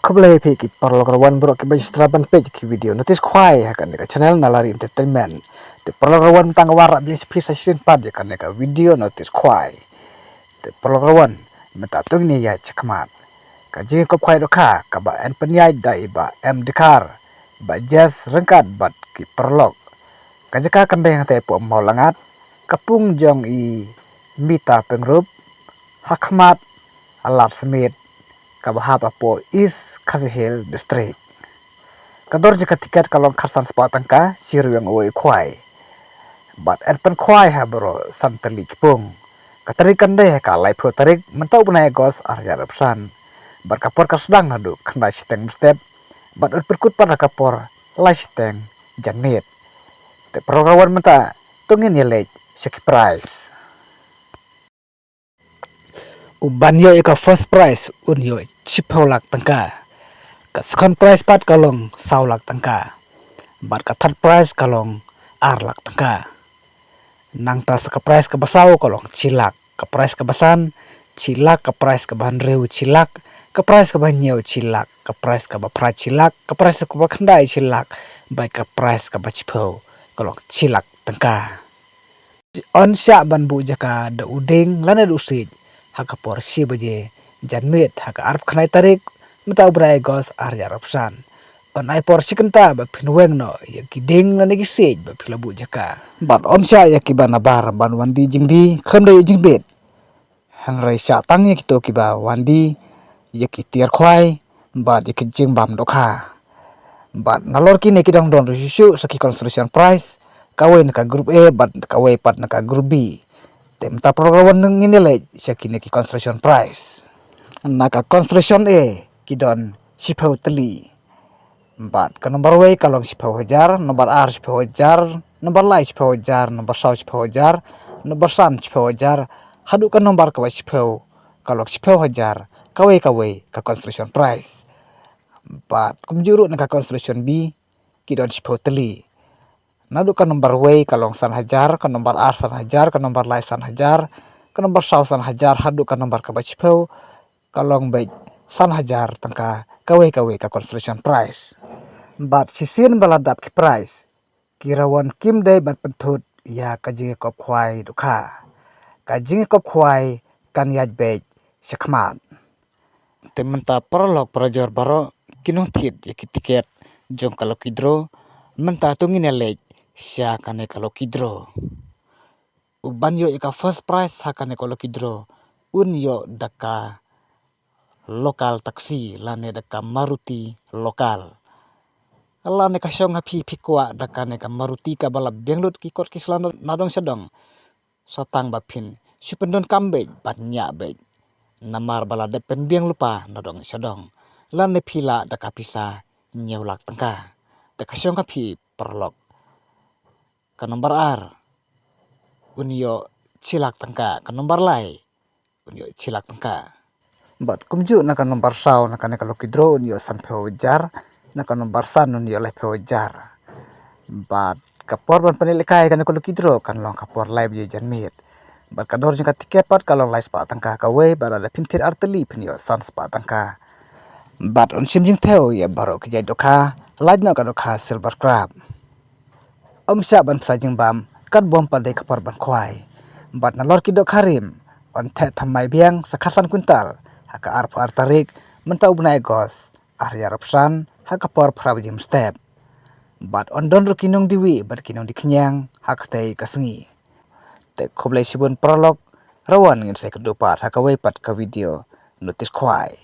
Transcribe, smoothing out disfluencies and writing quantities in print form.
Kembali ki parlo rawan bro ki baju straban page ki video notis khwai hakan ka channel nalari entertainment te parlo rawan tang warak bi spisa season 4 kan ka video notis khwai te parlo rawan meta tung ni ya chakmat ka jing ko khwai dokha ka ba en penyai dai ba em dekar ba jas rengkat bat ki perlok ka jaka kan dai te po maulangat kapung jong i mita pengrup hakmat alat smith kabahap apo East Khasi District. Kador jika tiket kalong kharsan sepatang ka siru yang uwe khwai. But en pen khwai ha bro santali kipung. Katari kandai ka lai pho tarik mentau bunai gos arya rapsan. Bar kapor kasdang nadu kena siteng step. But ut perkut pada kapor lai siteng janit. Te prograwan menta tungin yelej seki price. Ubanyo ika first prize unyo chipolak tangka. Ka second prize pat kalong 100 lak tangka. Bat ka third prize kalong 8 lak tangka. Nang tas ka prize ka basau kalong chilak. Ka prize ka basan chilak, ka prize ka ban reu chilak, ka prize ka ban nyeu chilak, ka prize ka ba pra chilak, ka prize ka ba khandai chilak, bai ka prize ka ba chipo kalong chilak tangka. On sya ban bu jaka da uding lana du sij haka por si baje janmit haka arp khnai tarik mata ubrai gos arya rapsan on ai por sikenta ba phinweng no ya kiding lana ki sej ba philabu jaka bat om sya ya ki bana bar ban wandi jingdi khamdai jingbet hangrai sya tang ya kito ki ba wandi ya ki tiar khwai bat ya ki jingbam dokha bat nalor ki ne ki dong don risu saki construction price kawai naka group A bat kawai pat naka group B temta program nang inilej sakine ki construction price naka construction A kidon sipau teli bat ka nomor way kalong sipau hajar nomor R sipau hajar nomor lai sipau hajar nomor sau sipau hajar nomor san sipau hajar hadu ka nomor ka sipau kalong sipau hajar kawai ka construction price bat kumjuru naka construction B kidon sipau teli nadu ka nomor way kalong san hajar ka nomor R san hajar ka nomor lai san hajar ka nomor sau san hajar hadu ka nomor ka bachpeu kalong baik san hajar tangka kawai ka construction price bat sisin baladap ki price kirawan kim dai ban penthut ya kajing kop khwai dukha kajing kop khwai kan yaj baik sekhmat tementa prolog projor baro kinong thit ya ki tiket jom kalau kidro menta tungin elej sya kane kalau kidro uban yo ika first prize hakane kalau kidro un yo daka lokal taksi lane daka maruti lokal lane kasyong hapi pikwa daka ne ka maruti ka bala benglut ki kot kislan nadong sedong sotang bapin supendon kambe bat nya be namar bala depen biang lupa nadong sedong lane pila daka pisa nyeulak tangka daka syong hapi perlok ka nomor R unyo chilak tangka ka nomor lai unyo chilak tangka bat kumju na ka nomor sau na ka kalau kidro unyo san phewajar na ka nomor san unyo lai phewajar bat kapor ban panilikai ka kalau kidro kan long kapor lai bje janmit bat kador jing ka tiket pat kalau lai spa tangka ka we bara la pintir arteli phnyo san spa tangka bat on sim jing theo ya baro ki jai dokha laj na ka dokha silver crab omsya ban sajing bam kat bom padai kapar ban khwai bat na lor kidok harim on the thamai biang sakhasan kuntal haka arp artarik mentau bunai gos arya rapsan haka por phrabjim step bat on don rukinong diwi bat kinong diknyang haktai kasengi te khoblai sibun prolog rawan ngin sai kedupar haka wei pat ka video notis khwai